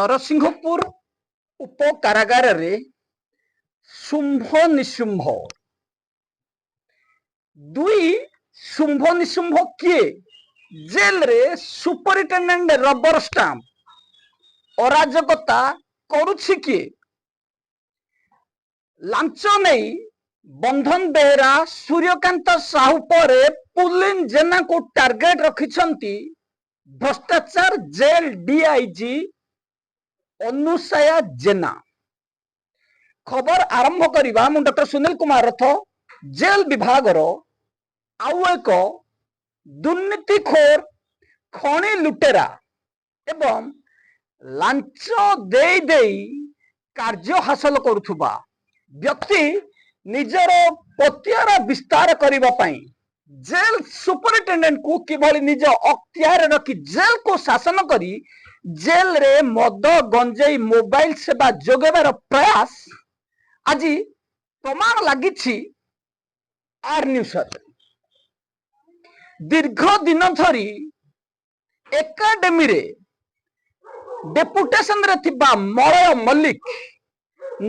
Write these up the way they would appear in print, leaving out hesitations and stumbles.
नरसिंहपुर उप कारागार रे शुंभ निशुंभ दुई शुंभ निशुंभ किए जेल रे सुपरिटेंडेंट रबर स्टाम्प अराजकता करुछि किए लांच नहीं बंधन बेहरा सूर्यकांत साहू पर पुलिन जेना को टार्गेट रखिछंती भ्रष्टाचार जेल डीआईजी अनुसया जेना। खबर आरंभ करवा मु डॉक्टर सुनील कुमार रथ जेल विभाग आउ एक दुर्नीतिखोर खणी लुटेरा एवं लांच दे कार्य हासिल करुथुबा व्यक्ति निजर पतियार विस्तार करने पाई जेल सुपरिटेंडेंट को किभली निज अख्तियार रखी जेल को शासन करी जेल रे मद गंजेई मोबाइल सेवा जोगेबार प्रयास आज प्रमाण लगी आर न्यूज दीर्घ दिन धरी एकाडेमी रे डेपुटेशन रे थिबा मलय मल्लिक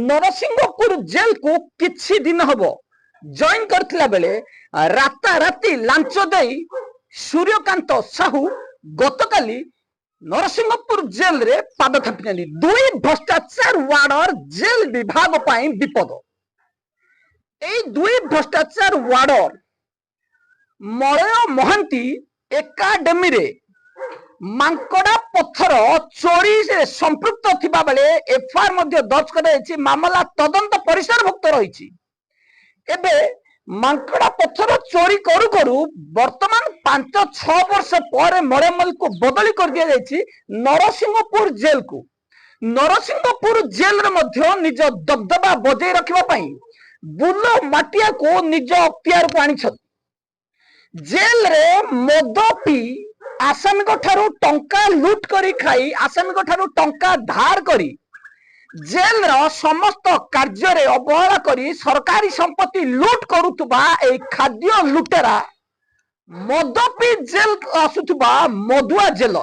नरसिंहपुर जेल को किछि दिन हबो जॉइन करथिला बेले राताराती लांच देई सूर्यकांत साहू गतकाली नरसिंहपुर जेल रे पाद थापिनाली दुई भ्रष्टाचार वार्डर जेल विभाग पाई विपद। एई दुई भ्रष्टाचार वार्डर मलय महांती एकाडेमी रे मांकड़ा पत्थर चोरी से संपृक्त थिबा बेले एफआईआर मध्ये दर्ज कराइछि मामला तदंत परिसरभुक्त रहिछि। एबे मांकड़ा पत्थर चोरी करू करू वर्तमान 5-6 वर्ष पर मरेमल को बदली कर दिया जाइछि नरसिंहपुर जेल को। नरसिंहपुर जेल रे मध्ये निज दबदबा बजाय रखिबा पई बुलो माटिया को निज अख्तियार को आनी छथि। जेल रे मद पी आसामी को ठारू टंका लूट करी खाई आसामी को ठारू टंका धार करी जेल रो समस्त कार्य रे अवहेला करी सरकारी संपत्ति लूट करुतबा ए खाद्य लुटेरा मद पी जेल आसुतबा मधुआ जेल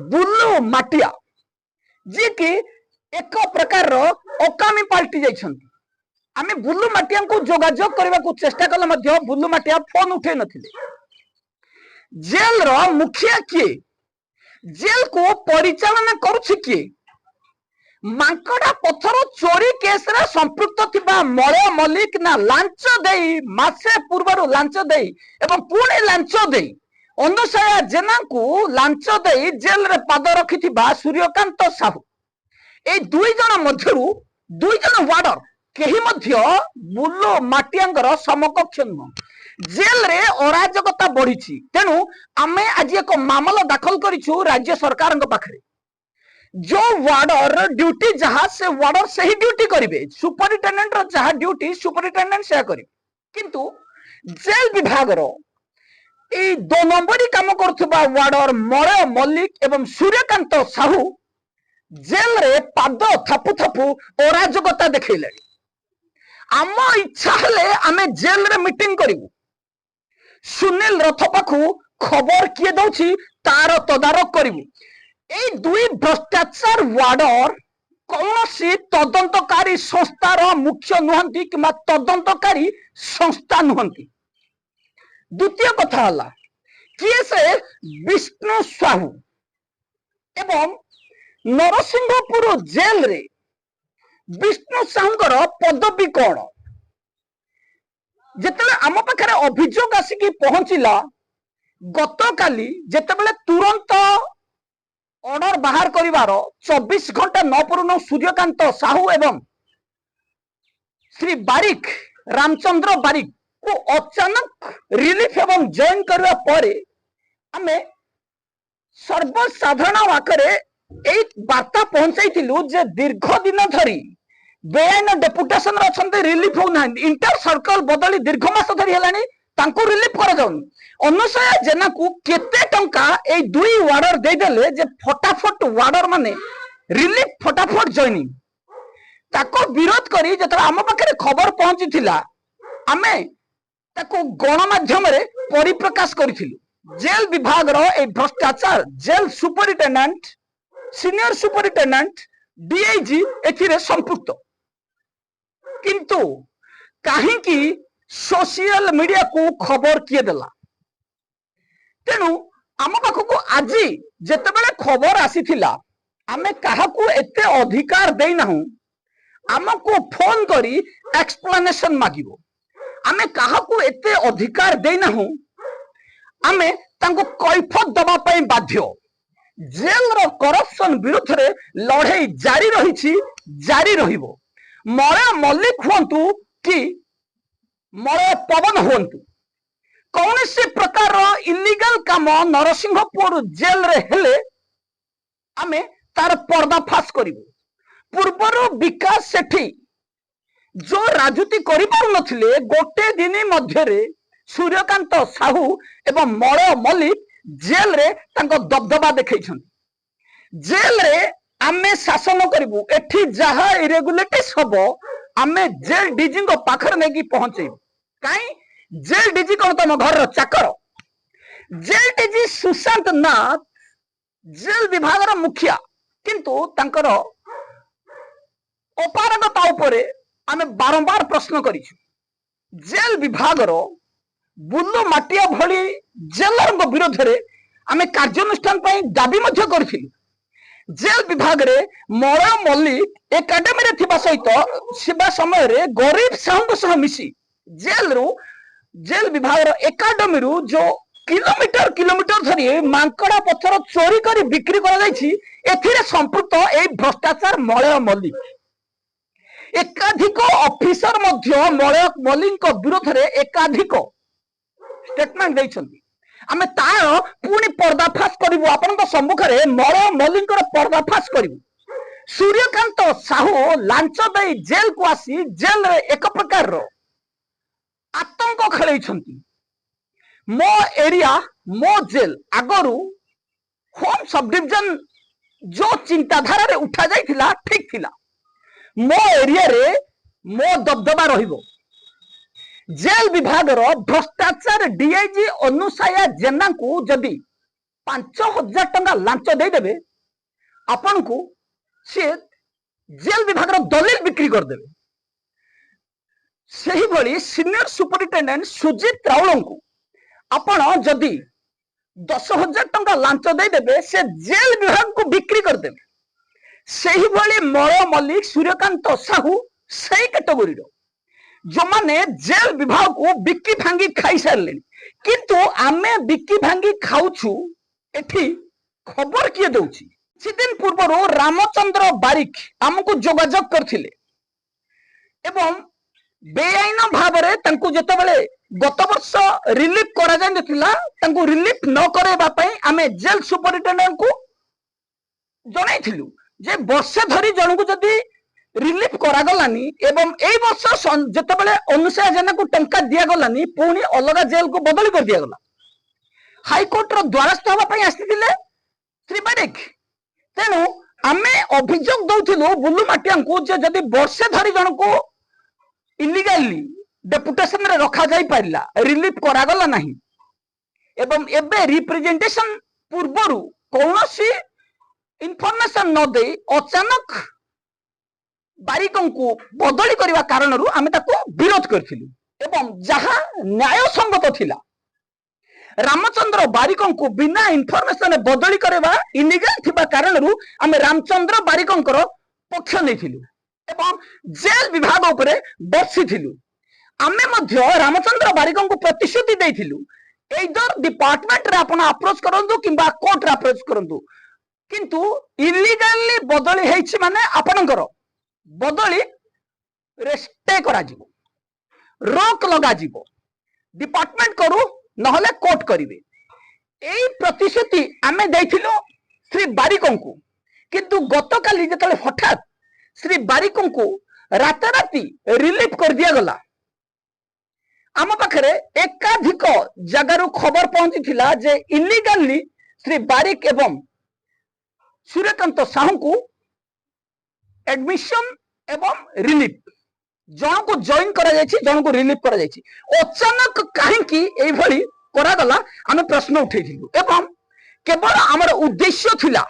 बुल्लू माटिया जी की एक प्रकार रो अकामी पाल्टी जाइछंती। आमे बुल्लू माटिया को जोगाजोग करबा को चेष्टा कले मध्य बुल्लू माटिया फोन उठे नथिले। जेल रो मुखिया किए जेल को परिचालना करुछि किए मांकड़ा पत्थर चोरी केस रे संपृक्त थिबा मलय मल्लिक ना लांच देई मासे पूर्वरु लांच देई एवं पुणे लांच देई अनुसया जेना को लांच देई जेल रे पाद रखिथिबा सूर्यकांत साहू ए दुई जन मध्यरु दुई जन वार्डर केही मध्य बुल्लो माटियांगर समकक्ष नुह। जेल रे अराजकता बढ़ी तेणु आमे आज एक मामला दाखल करिछु राज्य सरकार पाखरे जो वार्डर ड्यूटी जहाँ से वार्डर से ही ड्यूटी करिवे सुपरिटेंडेंट रो जहाँ ड्यूटी सुपरिटेंडेंट से करिवे किंतु जेल विभाग रो ए 2 नंबरी काम करथुबा वार्डर मलय मल्लिक एवं सूर्यकांत साहू जेल रे पाद थापु थापु अराजकता देखैले। आम इच्छा हेले आमे जेल रे मीटिंग करिवु सुनील रथ पाखु खबर किए दउछि तार तदारक करिवु। ए दुई भ्रष्टाचार वार्डर कौनसी तदंतकारी संस्थार मुख्य नुहंती कि तदंतकारी संस्था नुहंती। द्वितीय कथा हला किए से विष्णु साहू एवं नरसिंहपुर जेल रे विष्णु साहूंकर पदवी कौन जेतेले आम पाखरे अभियोग आसिकी पहुंचिला गतकाली जेतेबेले तुरंत ऑर्डर बाहर करिवार 24 घंटा न पूर्ण सूर्यकांत साहू एवं श्री बारिक रामचंद्र बारिक को अचानक रिलीफ एवं जॉइन करवा परे आमे सर्वसाधारण वाकरे एक वार्ता पहुंचाइथिलु जे दीर्घ दिन धरी बेआईन डेपुटेशन रछन्ते रिलीफ हो ना इंटर सर्कल बदली दीर्घ मास धरी हेलानी तांको रिलीफ करा जाउनी। अनुसया जेना को केते टंका ए दुई वार्डर दे देले जे फटाफट वार्डर माने रिलीफ फटाफट जॉइनिंग ताको विरोध करी जत आम पाखरे खबर पहुंची थिला आमे ताको गणमाध्यम रे परिप्रकाश करिथिलु। जेल विभाग रो ए भ्रष्टाचार jail superintendent senior superintendent DIG एथिरे संपुक्त किंतु कहीं सोशल मीडिया को खबर किए देला तेणु आम पाखक आज जितेबाला खबर आसीथिला आमे काहाकू एते अधिकार देना आमको फोन करी एक्सप्लेनेशन मागिबो आमे काहाकू एते अधिकार देना आमे तांको कैफत दबा पई बाध्य जेल रो करप्शन विरुद्ध रे लड़ाई जारी रही जारी रहिबो मलय मल्लिक हुंतु कि मलय पवन हुंतु कौन से प्रकार इलीगल काम नरसिंहपुर जेल रे हेले आमे तार पर्दाफाश करिबो पूर्वर विकास सेठी जो राजनीति करि पारु नथिले गोटे दिन मध्यरे सूर्यकांत साहू एवं मलय मल्लिक जेल रे तांको दबदबा देखैछन जेल रे आमे शासन करिबु एठी जहा इरेगुलेटिस हबो आमे जेल डीजी को पाखर नेकी पहुंचेबु काई जेल डीजी कोन तम घर चाकर जेल डीजी सुशांत नाथ जेल विभाग रो मुखिया किंतु तांकर अपारगता उपरे आमे बारंबार प्रश्न करिछु जेल विभाग रो बुल्लू माटिया भली जेलर विरोध रे आमे कार्यानुष्ठान पई दाबी मध्य करथिलु जेल विभाग रे मलय मल्लिक एकाडेमी रे थिबा सहित सेवा समय रे गरीब साहू सह मिसी जेल विभाग रो एकाडेमी रु जो किलोमीटर किलोमीटर धरी मांकड़ा पत्थर चोरी करी बिक्री करा जायछि एथिरे संपुक्त ए भ्रष्टाचार मलय मल्लिक एकाधिक ऑफिसर मध्य मलय मल्लिक विरोध रे एकाधिक स्टेटमेंट दैछन्ति आमे तार पुनी पर्दाफाश करिवु आपनक सम्मुख रे मलय मल्लिक पर्दाफाश करिवु सूर्यकांत साहू लांच दे जेल को आसी जेल रे एक प्रकार रो आतंक खेलैछन्ति मो एरिया मो जेल आगरु होम सब डिवीजन जो चिंताधारा रे उठा जाइथिला ठीक थिला मो एरिया रे मो दबदबा रहिबो जेल विभाग रो भ्रष्टाचार डीआईजी अनुसाया जेना को जदि 5000 टंका लांच दे देबे आपन को से जेल विभाग रो दलील बिक्री कर देबे सही भली सीनियर सुपरिटेंडेंट सुजीत राउल को आपण जदि 10,000 टंका लांच दे देबे से जेल विभाग को बिक्री कर देबे सही भली मलय मल्लिक सूर्यकांत साहू सही कैटेगोरी रो जो माने जेल विभाग को बिक्की भांगी खाई सारले किंतु आमे बिक्की भांगी खाउछु एठी खबर किए दउछि सिदिन पूर्व रामचंद्र बारिक हमको जोगाजोग करथिले एवं बेआईन भाव रे तंकु जतबेले गत वर्ष रिलीफ करा जाय नथिला तंकु रिलीफ न करेबा पई आमे जेल सुपरिटेंडेंट को जणाइथिलु जे वर्षे धरी जनकु जदी रिलीफ करागलानी एवं एई वर्ष जतबेले अनुसार जेना को टंका दिया गलानी पुनी अलगा जेल को बदली कर दिया गला हाईकोर्ट रो द्वारस्थ हवा पई आस्थिले श्री बारिक तेनु आमे अभियोग दउथिलु बुल्लू माटिया को जे जदी वर्षे धरी जनकु इलीगली डेपुटेशन रे रखा जाई पारिला रिलीफ करागला नाही एवं एबे रिप्रेजेंटेशन पूर्वरु कोनोसी इनफॉरमेशन न दे अचानक बारिकों को बदली करने कारण आम विरोध करथिलु एवं जहा न्याय संगत थिला रामचंद्र बारिकों को बिना इनफॉरमेशन बदली करवा इलीगल थिबा कारण आम रामचंद्र बारिकों पक्ष नैथिलु एवं जेल विभाग उपरे बसिथिलु आमे मध्य रामचंद्र बारिकों को प्रतिश्रुति देथिलु एइदर डिपार्टमेंट रे आपण अप्रोच करंतु किंबा कोर्ट रे अप्रोच करंतु किंतु इलीगली बदली हेछि माने आपणकर बदली रेस्टे करा जीवो रोक लगा जीवो डिपार्टमेंट करू नहले कोर्ट करिवे एई प्रतिश्रुति आमे दैथिलो श्री बारिकों को किंतु गतकाली जतले हठात श्री बारिकों को राताराती रिलीफ कर दिया गला आम पाखरे एकाधिक जगारू खबर पहुंची थिला जे इलीगली श्री बारिक एवं सूर्यकांत साहू को एडमिशन एवं रिलीफ जन को जॉइन करा जायछि जन को रिलीफ करा जायछि अचानक काहेकि एई भली करा गला आमे प्रश्न उठैथिलु एवं केवल हमर उद्देश्य थिला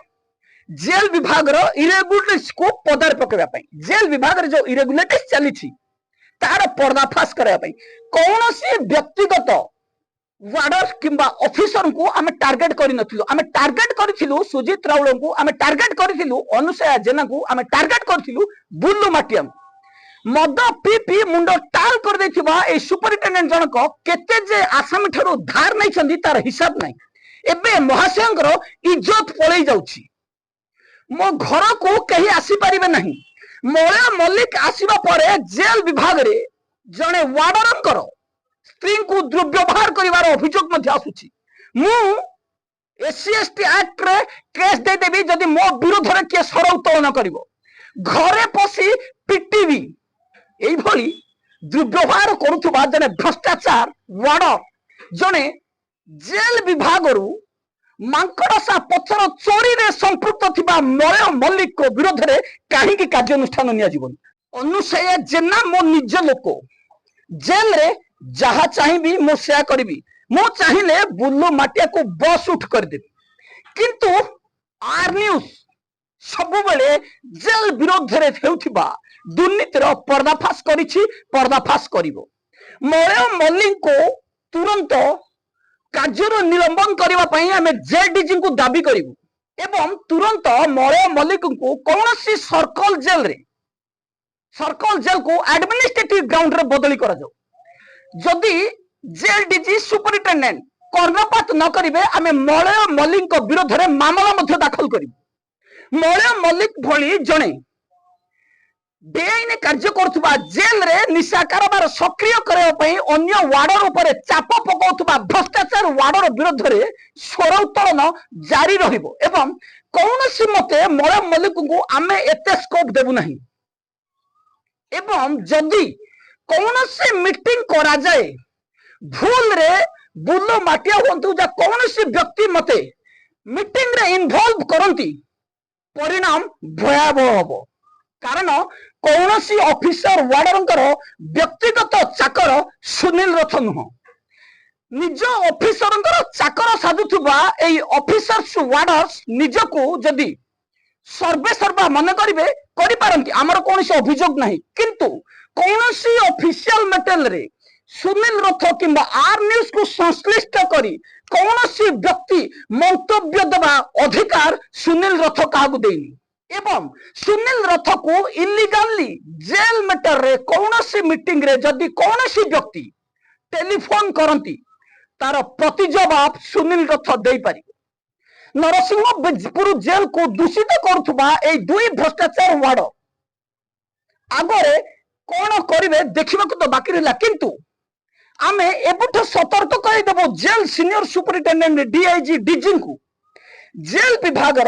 जेल विभाग इरेगुलेटरीज को पदार पकड़ा जेल विभाग जो इरेगुलेटरीज चली तार पर्दाफाश करने कौन सी व्यक्तिगत वार्डर किंबा ऑफिसर को आम टार्गेट करूँ आम टार्गेट करूँ सुजित राउल को आम टार्गेट करूँ अनुसया जेना को आम टार्गेट करूँ बुल्लू माटिया मद पी पी मुंड टाल कर देथिबा सुपरिटेडेंट जनक केते जे आसामी ठारू धार नहीं तार हिसाब नहीं एबे महाशयंकर इज्जत पलई जाउछि मो घर को कहीं आसी पारिबे नहीं मलय मल्लिक आसीबा परे जेल विभाग रे जने वार्डरंकर स्त्री को दुर्व्यवहार करिवार अभियोग मध्य आसुछि मु एससी एसटी एक्ट रे केस दे देबी जदि मो विरोध रे के सर उत्तोलन करिवो घरे पसी पिटीवी एई भली दुर्व्यवहार करुथुबा जने भ्रष्टाचार वार्डर जने जेल विभाग रु मांकड़सा पथर चोरी रे संपृक्त थिबा मलय मल्लिक को विरोध रे काहे की कार्यानुष्ठान निया जीवन अनुसया जेना मो निज लोक जेल रे जहा चाहिबी मो सेया करबी मो चाहिले बुल्लू माटिया को बस उठ कर देबी किंतु आर न्यूज सब बेले जेल विरोध रे हेउथिबा दुर्नीतिर पर्दाफाश करिछि पर्दाफाश करिवो मलय मल्लिक को तुरंत कार्यर निलंबन करने आम जेडीजी को दाबी करूँ एवं तुरंत मलय मल्लिक को कौन सी सर्कल जेल को एडमिनिस्ट्रेटिव ग्राउंड रे बदली करा जाऊ जदि जेल डीजी सुपरिटेंडेंट कर्णपात न करेंगे आम मलय मल्लिक विरोध में मामला दाखल करूँ मलय मल्लिक भली जड़े बेआईन कार्य करुवा जेल रे निशा कारोबार सक्रिय करने अन्य वार्डर उपर चाप पकाउथुबा भ्रष्टाचार वार्डर विरोध में स्वर उत्तोलन जारी रहिबो एवं कौन सी मते मलय मल्लिक को आमे एते स्कोप देबु नहीं एवं जदि कौन सी मीटिंग करा जाए भूल रे बुल्लू माटिया हुंतु जा कौन सी व्यक्ति मते मीटिंग रे इन्वॉल्व करंती परिणाम भयावह हबो कारण कौन सी ऑफिसर वार्डर व्यक्तिगत चाकर सुनील रथ नुह निज ऑफिसर चाकर साधुवा ऑफिसर्स वार्डर्स निजको जदि सर्वे सर्वा मन करेंगे करिपारंती आमर कौन अभियोग नहीं किंतु कौन सी ऑफिशियल मेटेल रे सुनील रथ किंबा आर न्यूज को संश्लिष्ट करी कौन सी व्यक्ति मंतव्य देवा अधिकार सुनील रथ क्या देनी एवं सुनील रथ को इलीगाली जेल मैटर रे कौन सी मीटिंग रे जदि कौन सी व्यक्ति टेलीफोन करती तार प्रति जवाब सुनील रथ दे पारि नरसिंहपुर जेल को दूषित करुवा दुई भ्रष्टाचार वार्ड आगरे कौन करेंगे देखा तो बाकी रहा किंतु आमे एबुठ सतर्क करदेव jail senior superintendent DIG DG को जेल विभाग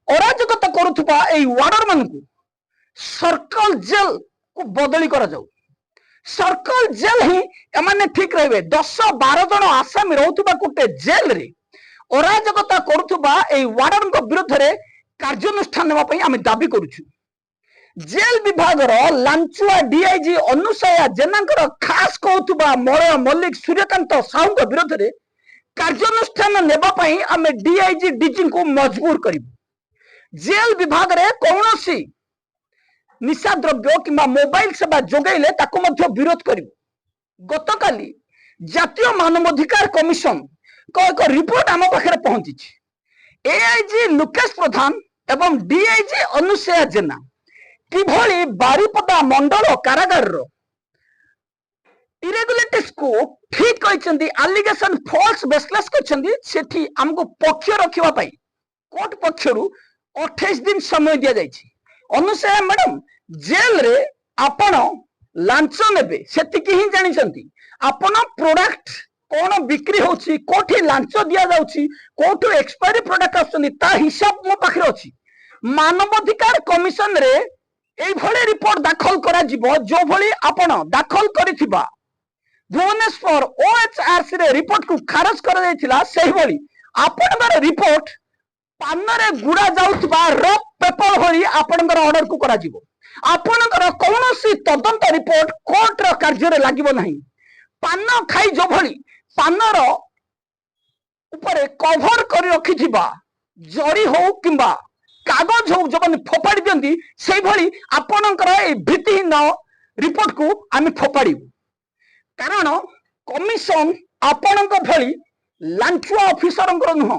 अराजकता करुवा वार्डर मान सर्कल जेल को बदली करा जाऊ सर्कल जेल ही एमाने ठीक रहे 10-12 जन आसामी रोथुबा गोटे जेल रे अराजकता करुवा वार्डर विरोध में कार्यानुष्ठान नापी आम दाबी करुछु जेल विभाग लांचुआ डीआईजी अनुसया जेना खास कहूबा मलय मल्लिक सूर्यकांत साहू विरोध में कार्यानुष्ठान नापी आम डीआईजी डीजी को मजबूर करूँ जेल विभाग रे कौन सी निशा द्रव्य कि मोबाइल सेवा जोगैले ताको मध्य विरोध करू गतकाली जातीय मानवाधिकार कमिशन को एक रिपोर्ट आम पाखे पहुंची एआईजी लुकेश प्रधान एवं डीआईजी अनुसया जेना किभली बारिपदा मंडल कारागार इरेगुलेटरीज को ठीक कहते आलिगेशन फॉल्स बेसलेस कहते आमको पक्ष रखा कोर्ट पक्षरु 28 दिन समय दि जाइए अनुसया मैडम जेल रे आपण लांच नेबे सेतिकी ही जानिसंती आपण प्रोडक्ट कौन बिक्री होची कोठी लांच दिया जाउची कोठो एक्सपायरी प्रोडक्ट आछनी ता हिसाब मो पाखरे अछि मानवाधिकार कमिशन रे एई भले रिपोर्ट दाखल करा जिवो जो भली आपण दाखल करिथिबा भुवनेश्वर ओएचआरसी रे रिपोर्ट को खारज कर दैथिला सेही भली आपनकर रिपोर्ट पानरे गुड़ा जाउतबा रफ पेपर होई आपनकर ऑर्डर को करा जिवो आपनकर कौनसी तदंत रिपोर्ट कोर्ट रो कार्य रे लागिवो नाही पान खाई जो भली पानर ऊपर कभर कर रखिथिबा जड़ी हो किंबा कागज हो जो फोपाड़ी दियंती सेई भली आपणकर ए भित्तिहीन रिपोर्ट को आम फोपाड़ू कारण कमिशन आपणक भली लांचुआ ऑफिसर नुह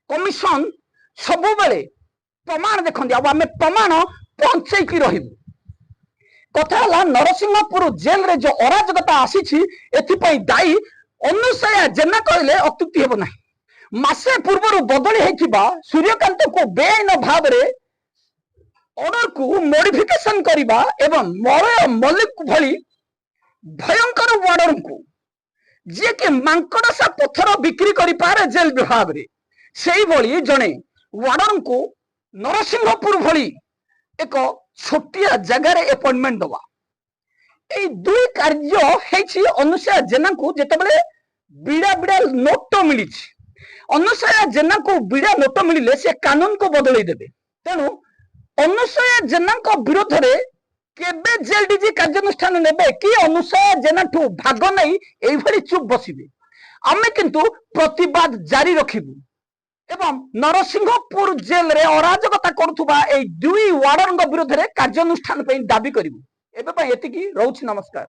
कमिशन सब बेले प्रमाण देखते आम प्रमाण पहुंचेकी रही कथा है नरसिंहपुर जेल रे जो अराजकता आसी दायी अनुसया जेना कहले अत्युक्ति हेब ना मासे पूर्व बदली होता सूर्यकांत को बेआईन भाव में ऑर्डर को मॉडिफिकेशन करवा एवं मलय मल्लिक भली भयंकर वार्डर को जी कि मांकड़सा पत्थर बिक्री कर पारे जेल विभाग में से भली जड़े वार्डर को नरसिंहपुर भली एक छोटिया जगार अपॉइंटमेंट दवा ए दुई कार्य है अनुसया जेना को जिते बिड़ा बिड़ा नोट मिली अनुसया जेना को बिड़ा नोट मिले से कानून को बदल देवे तेणु अनुसया जेना विरोध में केबे जेल डीजी कार्यानुष्ठान नेबे कि अनुसया जेना ठू भाग नहीं एभली चुप बसिबे आमे किंतु प्रतिवाद जारी रखिबु एवं नरसिंहपुर जेल रे अराजकता करुथुबा ए दुई वार्डर विरोध में कार्यानुष्ठान दाबी करिबु एबे एतिकी रहउछि नमस्कार।